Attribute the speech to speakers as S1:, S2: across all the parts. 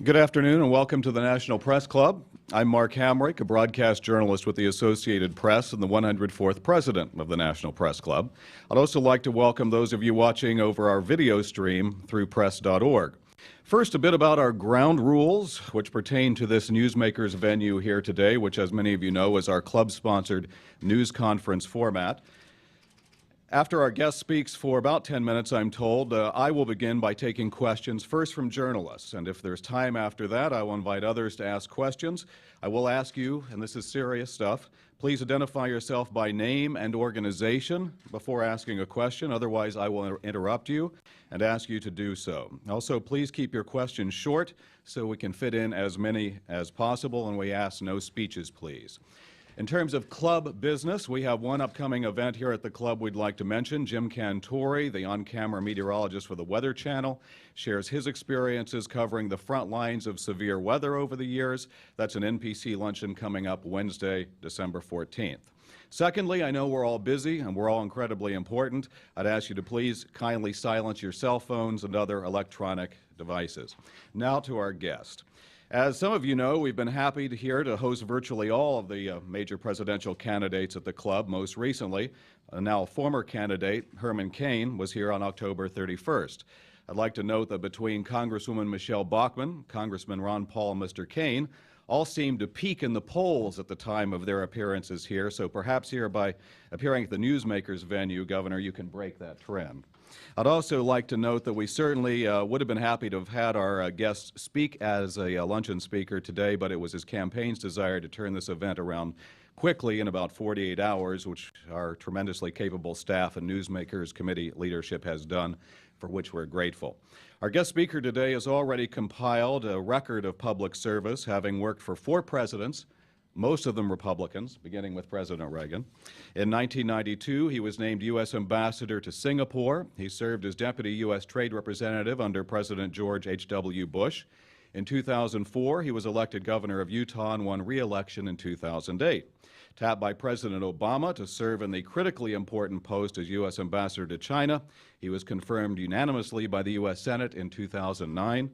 S1: Good afternoon and welcome to the National Press Club. I'm Mark Hamrick, a broadcast journalist with the Associated Press and the 104th president of the National Press Club. I'd also like to welcome those of you watching over our video stream through press.org. First, a bit about our ground rules, which pertain to this Newsmaker's venue here today, which, as many of you know, is our club-sponsored news conference format. After our guest speaks for about 10 minutes, I'm told, I will begin by taking questions first from journalists. And if there's time after that, I will invite others to ask questions. I will ask you, and this is serious stuff, please identify yourself by name and organization before asking a question. Otherwise, I will interrupt you and ask you to do so. Also, please keep your questions short so we can fit in as many as possible, and we ask no speeches, please. In terms of club business, we have one upcoming event here at the club we'd like to mention. Jim Cantori, the on-camera meteorologist for the Weather Channel, shares his experiences covering the front lines of severe weather over the years. That's an NPC luncheon coming up Wednesday, December 14th. Secondly, I know we're all busy and we're all incredibly important. I'd ask you to please kindly silence your cell phones and other electronic devices. Now to our guest. As some of you know, we've been happy to host virtually all of the major presidential candidates at the club. Most recently, now former candidate Herman Cain was here on October 31st. I'd like to note that between Congresswoman Michelle Bachmann, Congressman Ron Paul, and Mr. Cain, all seemed to peak in the polls at the time of their appearances here, so perhaps here by appearing at the Newsmaker's venue, Governor, you can break that trend. I'd also like to note that we certainly would have been happy to have had our guest speak as a luncheon speaker today, but it was his campaign's desire to turn this event around quickly in about 48 hours, which our tremendously capable staff and Newsmakers committee leadership has done, for which we're grateful. Our guest speaker today has already compiled a record of public service, having worked for 4 presidents, most of them Republicans, beginning with President Reagan. In 1992, he was named U.S. Ambassador to Singapore. He served as Deputy U.S. Trade Representative under President George H.W. Bush. In 2004, he was elected governor of Utah and won re-election in 2008. Tapped by President Obama to serve in the critically important post as U.S. Ambassador to China, he was confirmed unanimously by the U.S. Senate in 2009.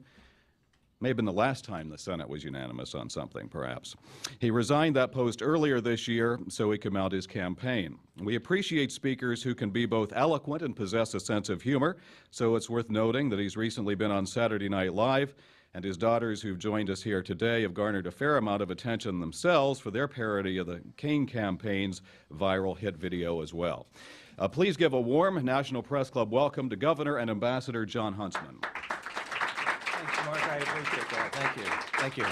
S1: May have been the last time the Senate was unanimous on something, perhaps. He resigned that post earlier this year so he could mount his campaign. We appreciate speakers who can be both eloquent and possess a sense of humor, so it's worth noting that he's recently been on Saturday Night Live, and his daughters who've joined us here today have garnered a fair amount of attention themselves for their parody of the Cain campaign's viral hit video as well. Please give a warm National Press Club welcome to Governor and Ambassador Jon Huntsman.
S2: Mark, I appreciate that. Thank you. Thank you.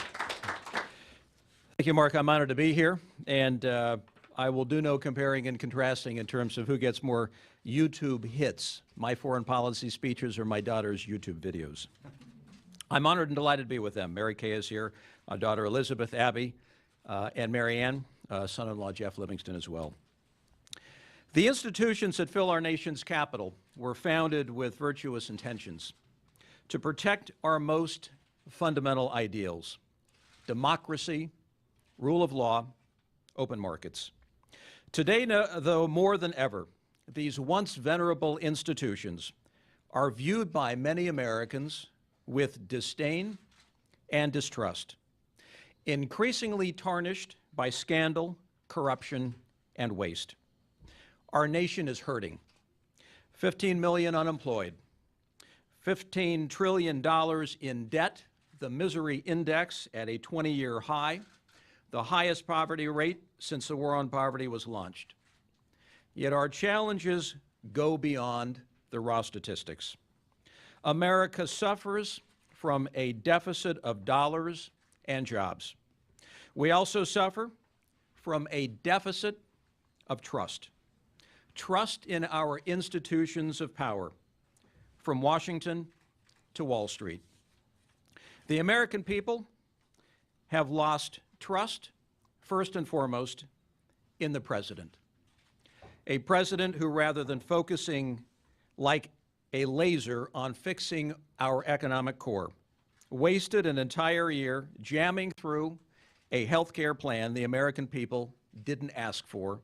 S2: Thank you, Mark. I'm honored to be here, and I will do no comparing and contrasting in terms of who gets more YouTube hits, my foreign policy speeches or my daughter's YouTube videos. I'm honored and delighted to be with them. Mary Kay is here, my daughter Elizabeth, Abby, and Mary Ann, son-in-law Jeff Livingston as well. The institutions that fill our nation's capital were founded with virtuous intentions to protect our most fundamental ideals: democracy, rule of law, open markets. Today, though, more than ever, these once venerable institutions are viewed by many Americans with disdain and distrust, increasingly tarnished by scandal, corruption, and waste. Our nation is hurting. 15 million unemployed, $15 trillion in debt, the misery index at a 20-year high, the highest poverty rate since the war on poverty was launched. Yet our challenges go beyond the raw statistics. America suffers from a deficit of dollars and jobs. We also suffer from a deficit of trust. Trust in our institutions of power, from Washington to Wall Street. The American people have lost trust, first and foremost, in the president. A president who, rather than focusing like a laser on fixing our economic core, wasted an entire year jamming through a health care plan the American people didn't ask for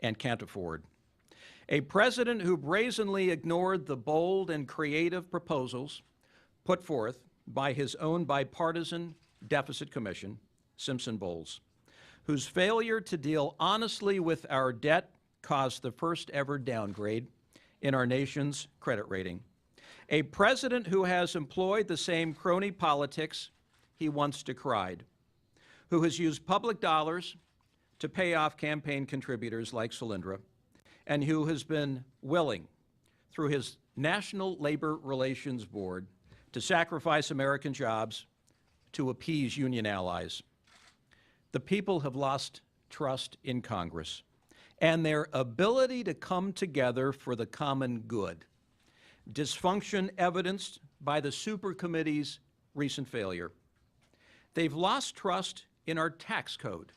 S2: and can't afford. A president who brazenly ignored the bold and creative proposals put forth by his own bipartisan deficit commission, Simpson-Bowles, whose failure to deal honestly with our debt caused the first ever downgrade in our nation's credit rating. A president who has employed the same crony politics he once decried, who has used public dollars to pay off campaign contributors like Solyndra, and who has been willing, through his National Labor Relations Board, to sacrifice American jobs to appease union allies. The people have lost trust in Congress and their ability to come together for the common good. Dysfunction evidenced by the Supercommittee's recent failure. They've lost trust in our tax code,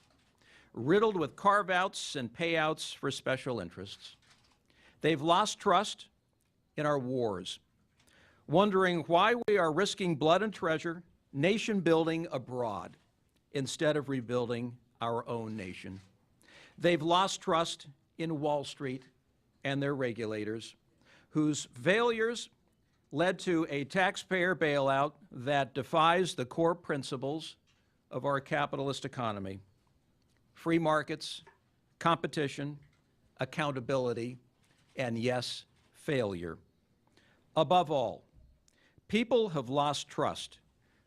S2: riddled with carve-outs and payouts for special interests. They've lost trust in our wars, wondering why we are risking blood and treasure, nation building abroad, instead of rebuilding our own nation. They've lost trust in Wall Street and their regulators, whose failures led to a taxpayer bailout that defies the core principles of our capitalist economy: free markets, competition, accountability, and yes, failure. Above all, people have lost trust.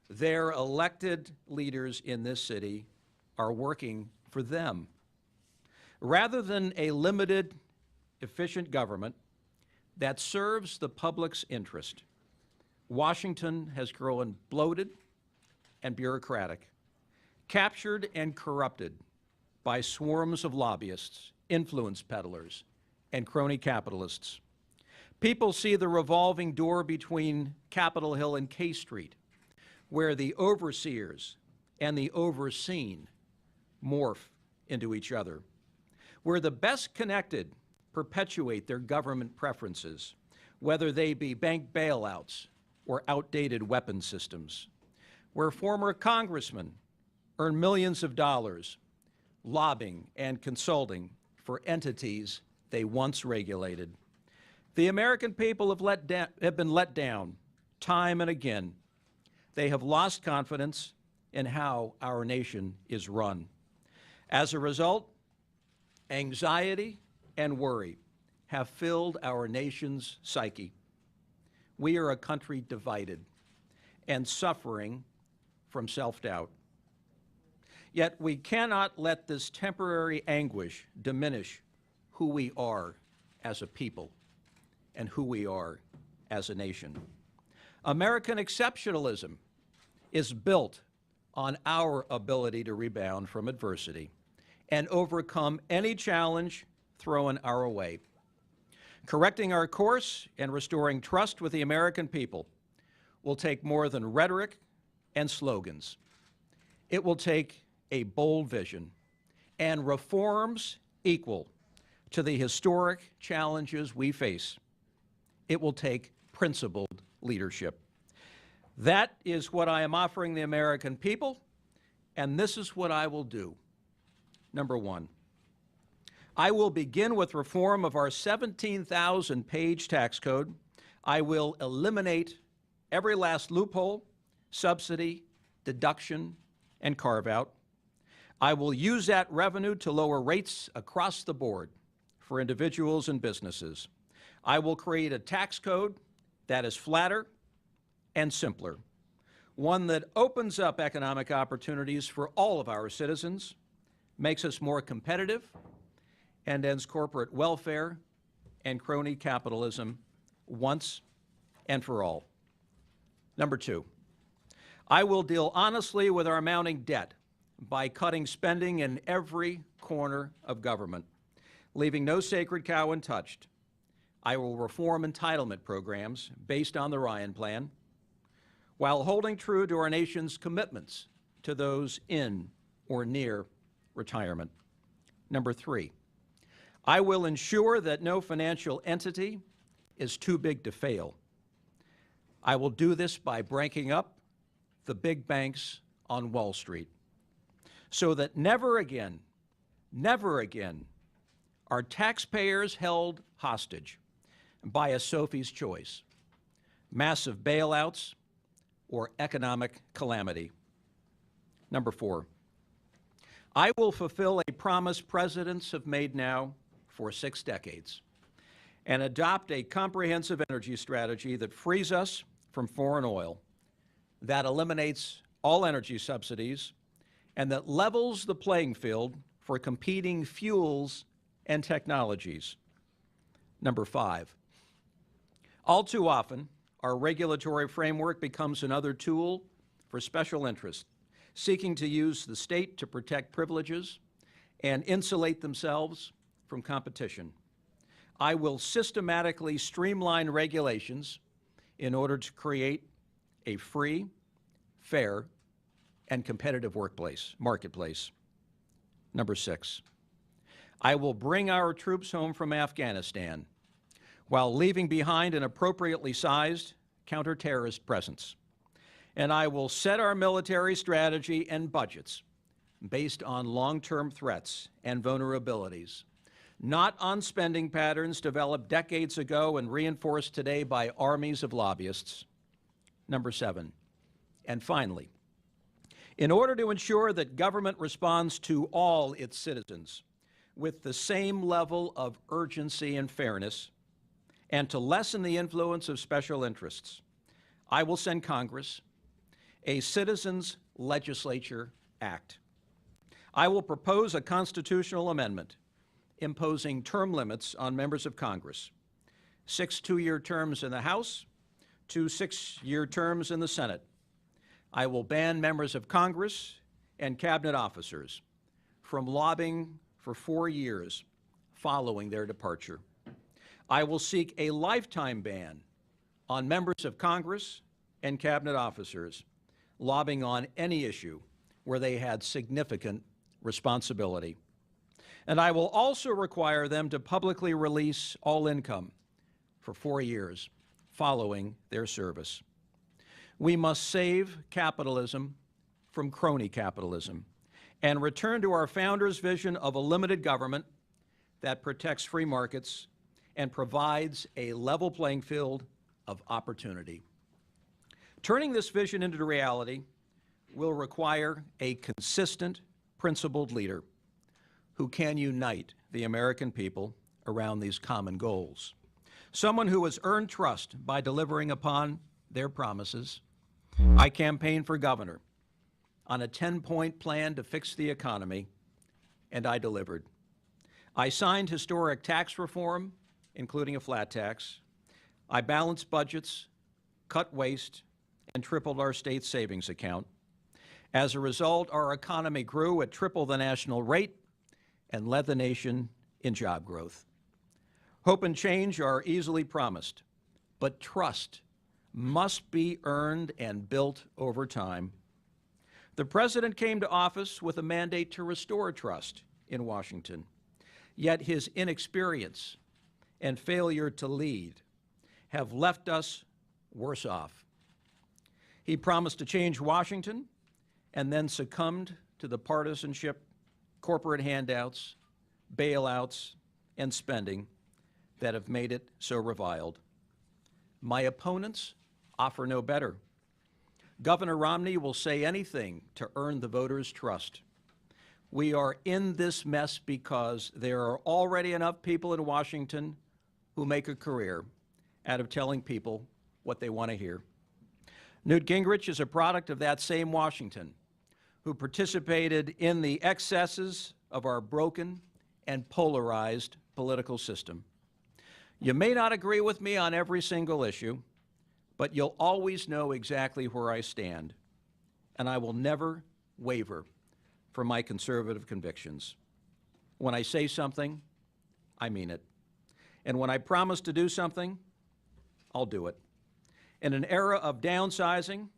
S2: Their elected leaders in this city are working for them. Rather than a limited, efficient government that serves the public's interest, Washington has grown bloated and bureaucratic, captured and corrupted by swarms of lobbyists, influence peddlers, and crony capitalists. People see the revolving door between Capitol Hill and K Street, where the overseers and the overseen morph into each other, where the best connected perpetuate their government preferences, whether they be bank bailouts or outdated weapon systems, where former congressmen earn millions of dollars lobbying and consulting for entities they once regulated. The American people have been let down time and again. They have lost confidence in how our nation is run. As a result, anxiety and worry have filled our nation's psyche. We are a country divided and suffering from self-doubt. Yet we cannot let this temporary anguish diminish who we are as a people and who we are as a nation. American exceptionalism is built on our ability to rebound from adversity and overcome any challenge thrown our way. Correcting our course and restoring trust with the American people will take more than rhetoric and slogans. It will take a bold vision and reforms equal to the historic challenges we face. It will take principled leadership. That is what I am offering the American people, and this is what I will do. Number one, I will begin with reform of our 17,000-page tax code. I will eliminate every last loophole, subsidy, deduction, and carve-out. I will use that revenue to lower rates across the board for individuals and businesses. I will create a tax code that is flatter and simpler, one that opens up economic opportunities for all of our citizens, makes us more competitive, and ends corporate welfare and crony capitalism once and for all. Number two, I will deal honestly with our mounting debt by cutting spending in every corner of government, leaving no sacred cow untouched. I will reform entitlement programs based on the Ryan Plan, while holding true to our nation's commitments to those in or near retirement. Number three, I will ensure that no financial entity is too big to fail. I will do this by breaking up the big banks on Wall Street so that never again are taxpayers held hostage by a Sophie's choice, massive bailouts, or economic calamity. Number 4, I will fulfill a promise presidents have made now for 6 decades and adopt a comprehensive energy strategy that frees us from foreign oil, that eliminates all energy subsidies, and that levels the playing field for competing fuels and technologies. Number 5, all too often, our regulatory framework becomes another tool for special interests, seeking to use the state to protect privileges and insulate themselves from competition. I will systematically streamline regulations in order to create a free, fair, and competitive marketplace. Number 6, I will bring our troops home from Afghanistan while leaving behind an appropriately sized counter-terrorist presence. And I will set our military strategy and budgets based on long-term threats and vulnerabilities, not on spending patterns developed decades ago and reinforced today by armies of lobbyists. Number 7, and finally, in order to ensure that government responds to all its citizens with the same level of urgency and fairness, and to lessen the influence of special interests, I will send Congress a Citizens Legislature Act. I will propose a constitutional amendment imposing term limits on members of Congress, 6 two-year terms in the House, 2 6-year terms in the Senate. I will ban members of Congress and cabinet officers from lobbying for 4 years following their departure. I will seek a lifetime ban on members of Congress and cabinet officers lobbying on any issue where they had significant responsibility. And I will also require them to publicly release all income for 4 years following their service. We must save capitalism from crony capitalism and return to our founders' vision of a limited government that protects free markets and provides a level playing field of opportunity. Turning this vision into reality will require a consistent, principled leader who can unite the American people around these common goals. Someone who has earned trust by delivering upon their promises. I campaigned for governor on a 10-point plan to fix the economy, and I delivered. I signed historic tax reform, including a flat tax. I balanced budgets, cut waste, and tripled our state savings account. As a result, our economy grew at triple the national rate and led the nation in job growth. Hope and change are easily promised, but trust must be earned and built over time. The President came to office with a mandate to restore trust in Washington, yet his inexperience and failure to lead have left us worse off. He promised to change Washington and then succumbed to the partisanship, corporate handouts, bailouts, and spending that have made it so reviled. My opponents offer no better. Governor Romney will say anything to earn the voters' trust. We are in this mess because there are already enough people in Washington who make a career out of telling people what they want to hear. Newt Gingrich is a product of that same Washington, who participated in the excesses of our broken and polarized political system. You may not agree with me on every single issue, but you'll always know exactly where I stand, and I will never waver from my conservative convictions. When I say something, I mean it. And when I promise to do something, I'll do it. In an era of downsizing,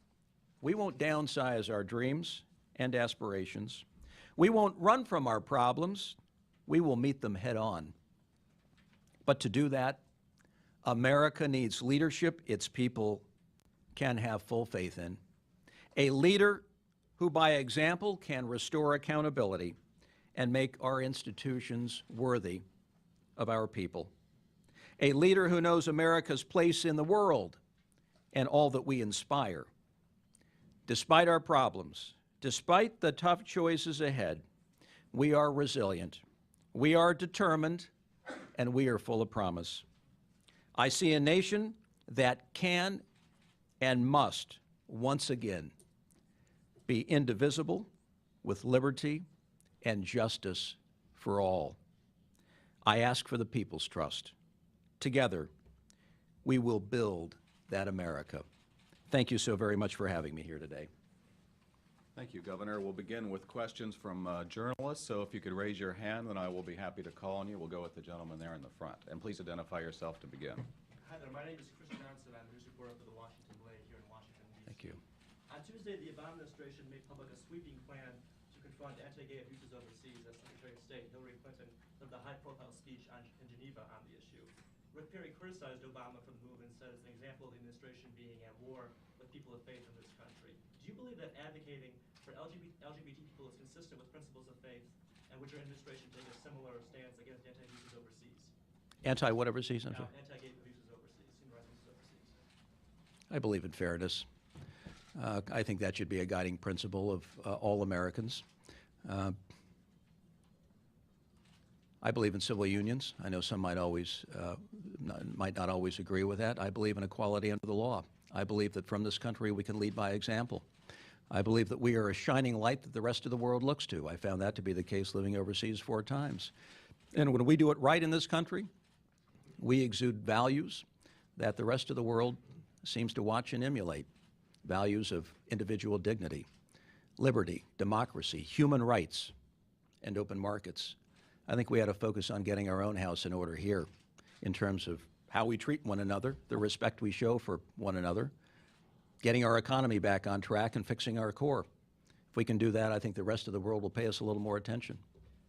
S2: we won't downsize our dreams and aspirations. We won't run from our problems. We will meet them head on. But to do that, America needs leadership its people can have full faith in. A leader who, by example, can restore accountability and make our institutions worthy of our people. A leader who knows America's place in the world and all that we inspire Despite our problems, despite the tough choices ahead, we are resilient, we are determined, and we are full of promise. I see a nation that can and must once again be indivisible with liberty and justice for all. I ask for the people's trust. Together, we will build that America. Thank you so very much for having me here today.
S1: Thank you, Governor. We'll begin with questions from journalists, so if you could raise your hand, then I will be happy to call on you. We'll go with the gentleman there in the front. And please identify yourself to begin.
S3: Hi there, my name is Chris Johnson. I'm a news reporter for the Washington Blade here in Washington, D.C.
S2: Thank you.
S3: On Tuesday, the Obama administration made public a sweeping plan to confront anti-gay abuses overseas as Secretary of State Hillary Clinton delivered a high-profile speech in Geneva on the issue. Rick Perry criticized Obama for the move and said it's an example of the administration being at war with people of faith in this country. Do you believe that advocating for LGBT people is consistent with principles of faith, and would your administration take a similar stance against anti-abuses overseas?
S2: Anti-what overseas?
S3: Anti-gay abuses overseas, human rights abuses overseas.
S2: I believe in fairness. I think that should be a guiding principle of all Americans. I believe in civil unions. I know some might not always agree with that. I believe in equality under the law. I believe that from this country we can lead by example. I believe that we are a shining light that the rest of the world looks to. I found that to be the case living overseas 4 times. And when we do it right in this country, we exude values that the rest of the world seems to watch and emulate. Values of individual dignity, liberty, democracy, human rights, and open markets. I think we ought to focus on getting our own house in order here in terms of how we treat one another, the respect we show for one another, getting our economy back on track and fixing our core. If we can do that, I think the rest of the world will pay us a little more attention.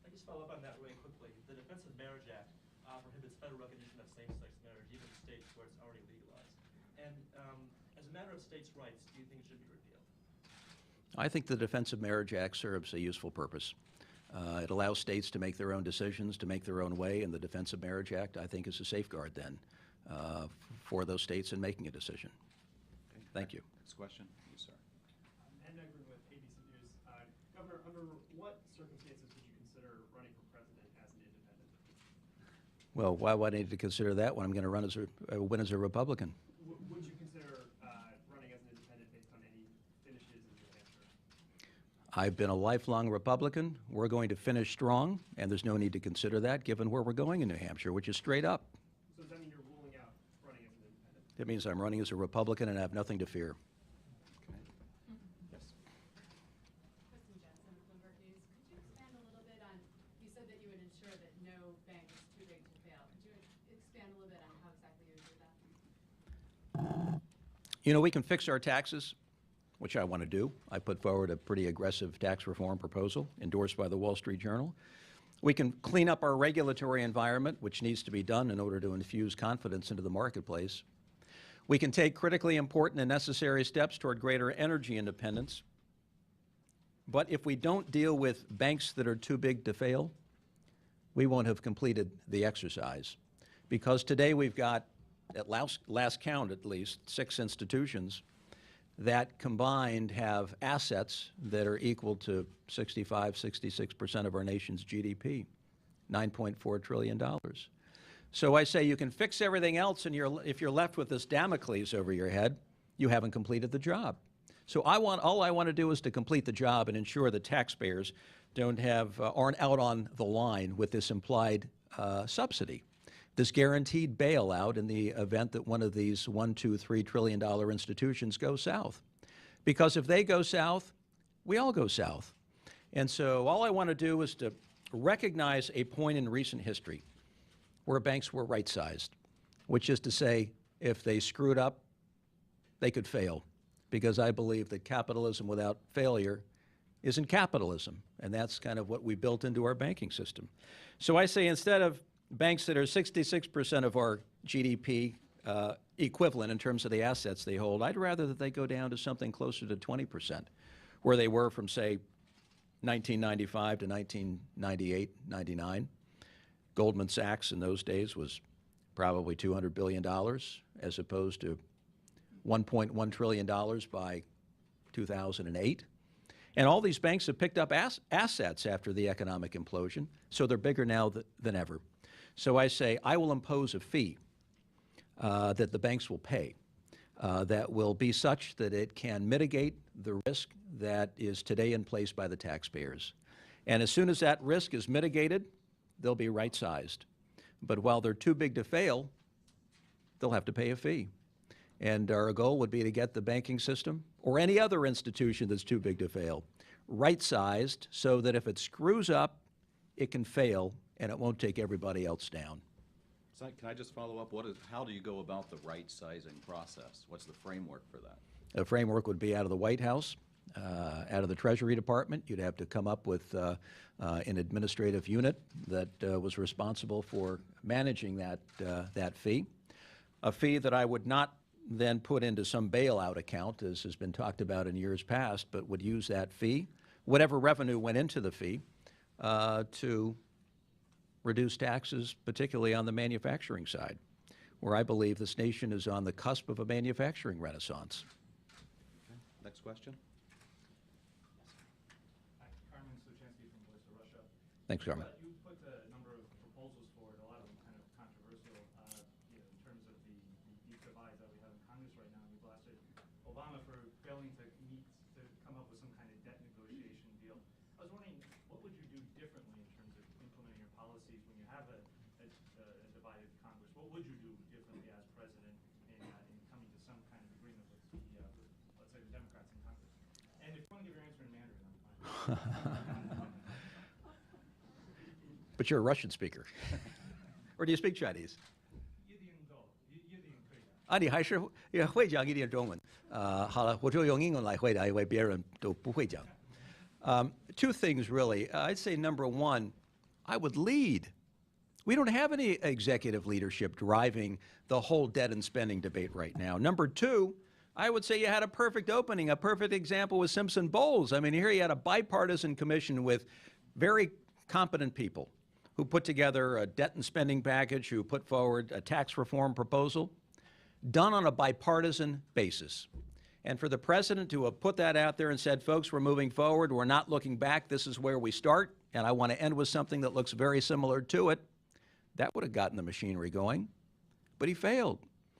S3: I just follow up on that really quickly. The Defense of Marriage Act prohibits federal recognition of same-sex marriage, even in states where it's already legalized. And as a matter of states' rights, do you think it should be repealed?
S2: I think the Defense of Marriage Act serves a useful purpose. It allows states to make their own decisions, to make their own way, and the Defense of Marriage Act, I think, is a safeguard then for those states in making a decision.
S1: Okay.
S2: Thank you.
S1: Next question. Yes, sir.
S4: Ed Negrin with ABC News. Governor, under what circumstances would you consider running for president as an independent?
S2: Well, why would I need to consider that when I'm going to run win as a Republican?
S4: Would you consider running as an independent based on any finishes in New Hampshire?
S2: I've been a lifelong Republican. We're going to finish strong, and there's no need to consider that given where we're going in New Hampshire, which is straight up.
S4: So does that mean you're ruling out running as an independent?
S2: It means I'm running as a Republican and I have nothing to fear.
S1: Okay. Yes.
S5: Kristen Jensen, Bloomberg News. Could you expand a little bit on, you said that you would ensure that no bank is too big to fail. Could you expand a little bit on how exactly you would do that?
S2: You know, we can fix our taxes, which I want to do. I put forward a pretty aggressive tax reform proposal endorsed by the Wall Street Journal. We can clean up our regulatory environment, which needs to be done in order to infuse confidence into the marketplace. We can take critically important and necessary steps toward greater energy independence. But if we don't deal with banks that are too big to fail, we won't have completed the exercise. Because today we've got, at last count at least, 6 institutions that combined have assets that are equal to 65, 66% of our nation's GDP, $9.4 trillion. So I say you can fix everything else, and if you're left with this Damocles over your head, you haven't completed the job. So all I want to do is to complete the job and ensure that taxpayers aren't out on the line with this implied subsidy, this guaranteed bailout in the event that one of these $1, $2, $3 trillion institutions goes south. Because if they go south, we all go south. And so all I want to do is to recognize a point in recent history where banks were right-sized, which is to say, if they screwed up, they could fail. Because I believe that capitalism without failure isn't capitalism. And that's kind of what we built into our banking system. So I say instead of banks that are 66% of our GDP equivalent in terms of the assets they hold, I'd rather that they go down to something closer to 20%, where they were from, say, 1995 to 1998, 99. Goldman Sachs in those days was probably $200 billion as opposed to $1.1 trillion by 2008. And all these banks have picked up assets after the economic implosion, so they're bigger now than ever. So I say I will impose a fee that the banks will pay that will be such that it can mitigate the risk that is today in place by the taxpayers. And as soon as that risk is mitigated, they'll be right-sized. But while they're too big to fail, they'll have to pay a fee. And our goal would be to get the banking system, or any other institution that's too big to fail, right-sized so that if it screws up, it can fail and it won't take everybody else down.
S1: So can I just follow up? How do you go about the right-sizing process? What's the framework for that?
S2: The framework would be out of the White House, out of the Treasury Department. You'd have to come up with an administrative unit that was responsible for managing that fee, a fee that I would not then put into some bailout account, as has been talked about in years past, but would use that fee, whatever revenue went into the fee, to reduce taxes, particularly on the manufacturing side, where I believe this nation is on the cusp of a manufacturing renaissance.
S1: Okay. Next question.
S4: Hi, Carmen Suchansky from Voice of Russia.
S2: Thanks, Carmen.
S4: You put a number of proposals forward, a lot of them kind of controversial, in terms of the deep divide that we have in Congress right now. We blasted Obama for failing to come up with some kind of debt negotiation deal. I was wondering, what would you do differently in terms of implementing your policies when you have a divided Congress? What would you do differently as president in coming to some kind of agreement with let's say, the Democrats in Congress? And if you want to give your answer in Mandarin, I'm fine.
S2: But you're a Russian speaker. Or do you speak Chinese?
S4: 一点够，一点可以的。
S2: 啊，你还是也会讲一点中文。好了，我就用英文来回答，因为别人都不会讲。Two things, really. I'd say number one, I would lead. We don't have any executive leadership driving the whole debt and spending debate right now. Number two, I would say you had a perfect opening. A perfect example was Simpson Bowles. I mean, here you had a bipartisan commission with very competent people who put together a debt and spending package, who put forward a tax reform proposal, done on a bipartisan basis. And for the president to have put that out there and said, folks, we're moving forward, we're not looking back, this is where we start, and I want to end with something that looks very similar to it, that would have gotten the machinery going. But he failed.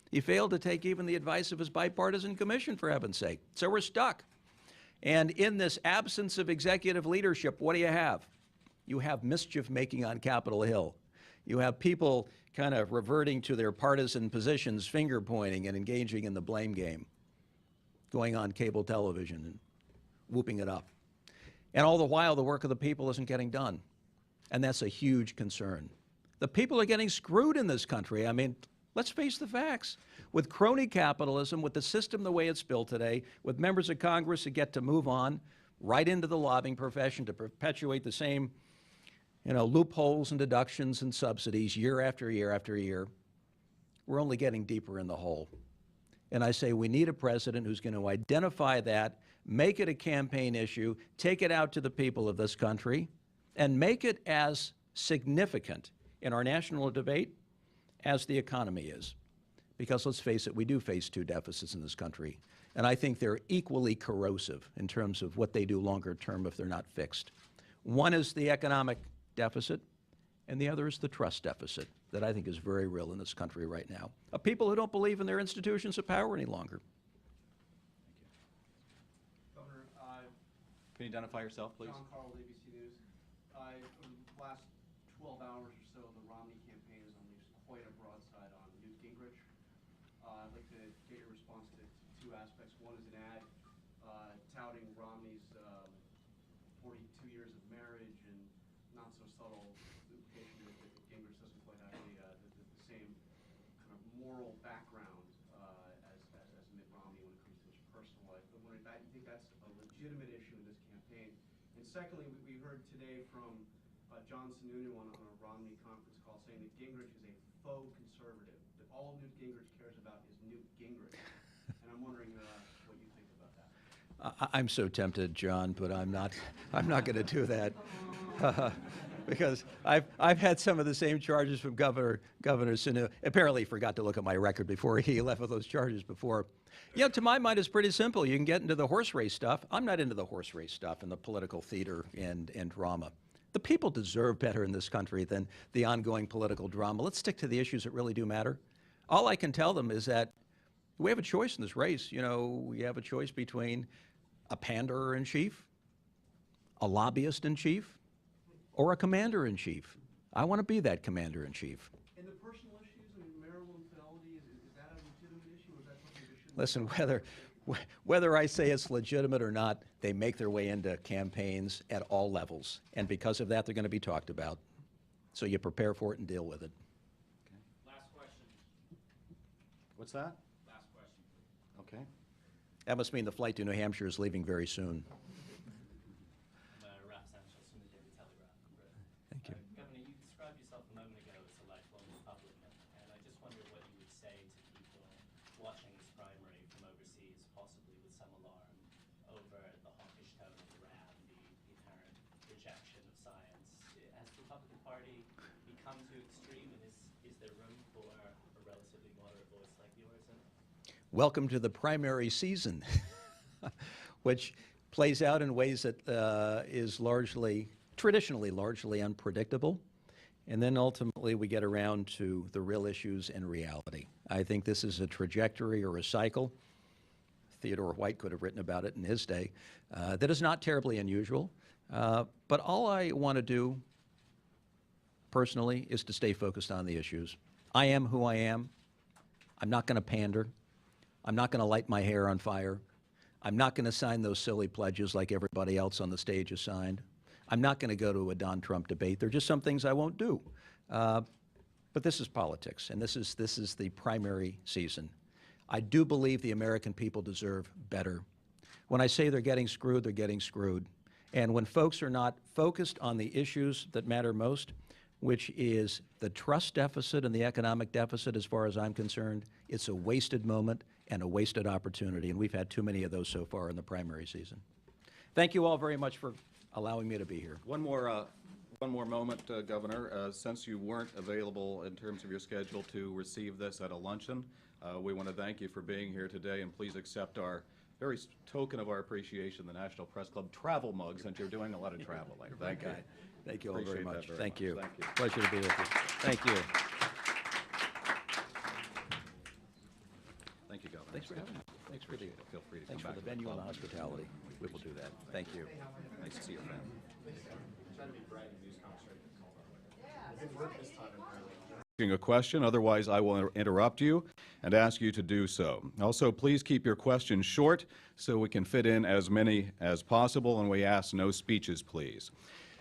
S2: He failed to take even the advice of his bipartisan commission, for heaven's sake. So we're stuck. And in this absence of executive leadership, what do you have? You have mischief making on Capitol Hill. You have people kind of reverting to their partisan positions, finger pointing and engaging in the blame game, going on cable television and whooping it up. And all the while, the work of the people isn't getting done. And that's a huge concern. The people are getting screwed in this country. I mean, let's face the facts. With crony capitalism, with the system the way it's built today, with members of Congress that get to move on right into the lobbying profession to perpetuate the same loopholes and deductions and subsidies year after year after year, we're only getting deeper in the hole. And I say we need a president who's going to identify that, make it a campaign issue, take it out to the people of this country, and make it as significant in our national debate as the economy is. Because let's face it, we do face two deficits in this country. And I think they're equally corrosive in terms of what they do longer term if they're not fixed. One is the economic deficit, and the other is the trust deficit that I think is very real in this country right now. Of people who don't believe in their institutions of power any longer.
S6: Governor,
S1: Can you identify yourself, please?
S6: John Carl, ABC News. For the last 12 hours or so, the Romney campaign has unleashed quite a broadside on Newt Gingrich. I'd like to get your response to two aspects. One is an ad touting Romney's 42 years of marriage and not so subtle implication that Gingrich doesn't quite have the same kind of moral background as Mitt Romney when it comes to his personal life. I'm wondering, you think that's a legitimate issue in this campaign? And secondly, we heard today from Jon Sununu on a Romney conference call saying that Gingrich is a faux conservative, that all Newt Gingrich cares about is Newt Gingrich. And I'm wondering what you think about that.
S2: I'm so tempted, John, but I'm not going to do that. because I've had some of the same charges from Governor Sununu. Apparently, he forgot to look at my record before he left with those charges before. You know, to my mind, it's pretty simple. You can get into the horse race stuff. I'm not into the horse race stuff and the political theater and drama. The people deserve better in this country than the ongoing political drama. Let's stick to the issues that really do matter. All I can tell them is that we have a choice in this race. You know, we have a choice between a panderer-in-chief, a lobbyist-in-chief, or a commander-in-chief. I want to be that commander-in-chief.
S6: And the personal issues and marital infidelity, is that a legitimate issue, or is that something that shouldn't?
S2: Listen, whether I say it's legitimate or not, they make their way into campaigns at all levels. And because of that, they're going to be talked about. So you prepare for it and deal with it.
S4: Last question.
S1: What's that?
S4: Last question.
S1: Okay.
S2: That must mean the flight to New Hampshire is leaving very soon. Thank you.
S7: Governor, you described yourself a moment ago as a lifelong Republican, and I just wonder what you would say to people watching this primary from overseas, possibly with some alarm over the hawkish tone of the rap, the apparent rejection of science. Has the Republican Party become too extreme, and is there room for a relatively moderate voice like yours in it?
S2: Welcome to the primary season, which plays out in ways that is traditionally largely unpredictable. And then ultimately we get around to the real issues and reality. I think this is a trajectory or a cycle. Theodore White could have written about it in his day. That is not terribly unusual. But all I want to do personally is to stay focused on the issues. I am who I am. I'm not going to pander. I'm not going to light my hair on fire. I'm not going to sign those silly pledges like everybody else on the stage has signed. I'm not going to go to a Don Trump debate. There are just some things I won't do. But this is politics, and this is the primary season. I do believe the American people deserve better. When I say they're getting screwed, they're getting screwed. And when folks are not focused on the issues that matter most, which is the trust deficit and the economic deficit, as far as I'm concerned, it's a wasted moment and a wasted opportunity, and we've had too many of those so far in the primary season. Thank you all very much for allowing me to be here.
S1: One more moment, Governor. Since you weren't available in terms of your schedule to receive this at a luncheon, we want to thank you for being here today, and please accept our very token of our appreciation, the National Press Club travel mug, since you're doing a lot of traveling. Thank you.
S2: Thank you all very
S1: Appreciate that
S2: much.
S1: very
S2: Thank
S1: much.
S2: you.
S1: Thank you.
S2: Pleasure to be with you. Thank you.
S1: Thank you, Governor.
S2: Thanks for having me. Thanks for the,
S1: Feel free to come
S2: thanks for
S1: back
S2: the
S1: to the
S2: venue and the
S1: club.
S2: hospitality. We will do that. Thank you.
S1: Nice to see your family. A question, otherwise I will interrupt you and ask you to do so. Also, please keep your questions short so we can fit in as many as possible, and we ask no speeches, please.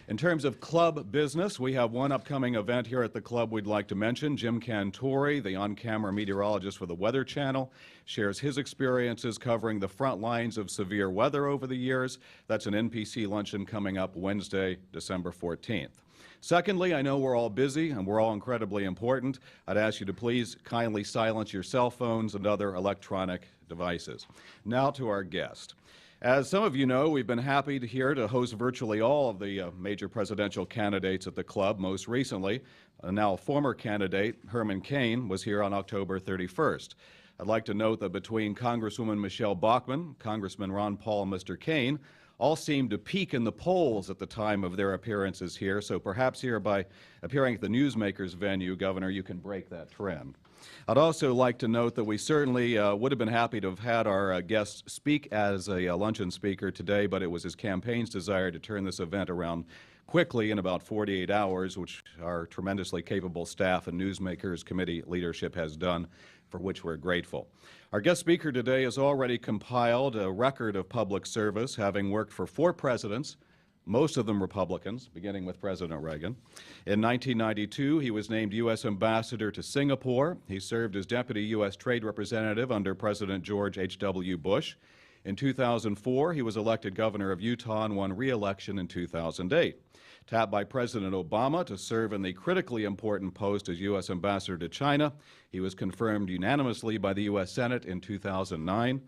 S1: In terms of club business, we have one upcoming event here at the club we'd like to mention. Jim Cantori, the on-camera meteorologist for the Weather Channel, shares his experiences covering the front lines of severe weather over the years. That's an NPC luncheon coming up Wednesday, December 14th. Secondly, I know we're all busy and we're all incredibly important. I'd ask you to please kindly silence your cell phones and other electronic devices. Now to our guest. As some of you know, we've been happy to host virtually all of the major presidential candidates at the club. Most recently, now former candidate Herman Cain was here on October 31st. I'd like to note that between Congresswoman Michelle Bachmann, Congressman Ron Paul, and Mr. Cain, all seemed to peak in the polls at the time of their appearances here, so perhaps here by appearing at the Newsmaker's venue, Governor, you can break that trend. I'd also like to note that we certainly would have been happy to have had our guest speak as a luncheon speaker today, but it was his campaign's desire to turn this event around quickly in about 48 hours, which our tremendously capable staff and Newsmakers committee leadership has done, for which we're grateful. Our guest speaker today has already compiled a record of public service, having worked for 4 presidents, most of them Republicans, beginning with President Reagan. In 1992, he was named U.S. Ambassador to Singapore. He served as Deputy U.S. Trade Representative under President George H.W. Bush. In 2004, he was elected governor of Utah and won re-election in 2008. Tapped by President Obama to serve in the critically important post as U.S. Ambassador to China, he was confirmed unanimously by the U.S. Senate in 2009.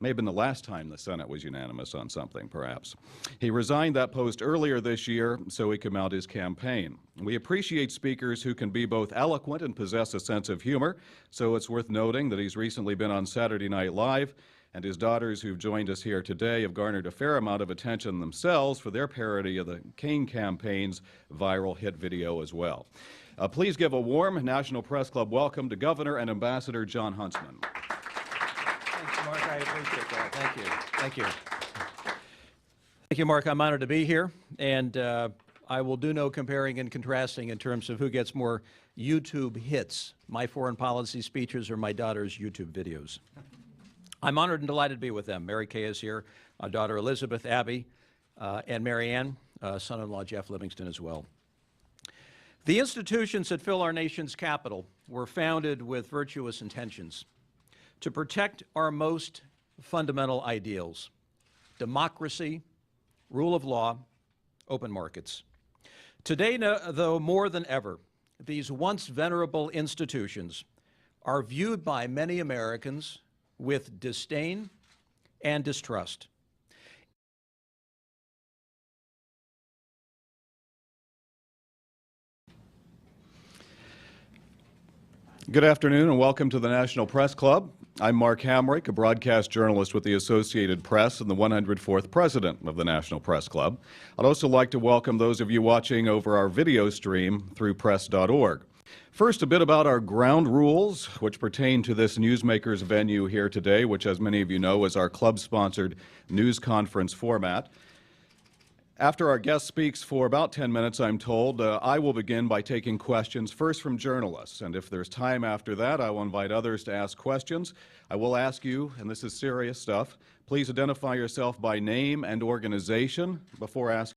S1: May have been the last time the Senate was unanimous on something, perhaps. He resigned that post earlier this year so he could mount his campaign. We appreciate speakers who can be both eloquent and possess a sense of humor, so it's worth noting that he's recently been on Saturday Night Live, and his daughters who've joined us here today have garnered a fair amount of attention themselves for their parody of the Kane campaign's viral hit video as well. Please give a warm National Press Club welcome to Governor and Ambassador Jon Huntsman.
S2: Thanks, Mark. I appreciate that. Thank you. Thank you. Thank you, Mark. I'm honored to be here, and I will do no comparing and contrasting in terms of who gets more YouTube hits, my foreign policy speeches or my daughter's YouTube videos. I'm honored and delighted to be with them. Mary Kay is here, daughter Elizabeth, Abby, and Mary Ann, son-in-law Jeff Livingston as well. The institutions that fill our nation's capital were founded with virtuous intentions to protect our most fundamental ideals: democracy, rule of law, open markets. Today, though, more than ever, these once venerable institutions are viewed by many Americans with disdain and distrust.
S1: Good afternoon and welcome to the National Press Club. I'm Mark Hamrick, a broadcast journalist with the Associated Press and the 104th president of the National Press Club. I'd also like to welcome those of you watching over our video stream through press.org. First, a bit about our ground rules, which pertain to this Newsmaker's venue here today, which, as many of you know, is our club-sponsored news conference format. After our guest speaks for about 10 minutes, I'm told, I will begin by taking questions first from journalists. And if there's time after that, I will invite others to ask questions. I will ask you, and this is serious stuff, please identify yourself by name and organization before asking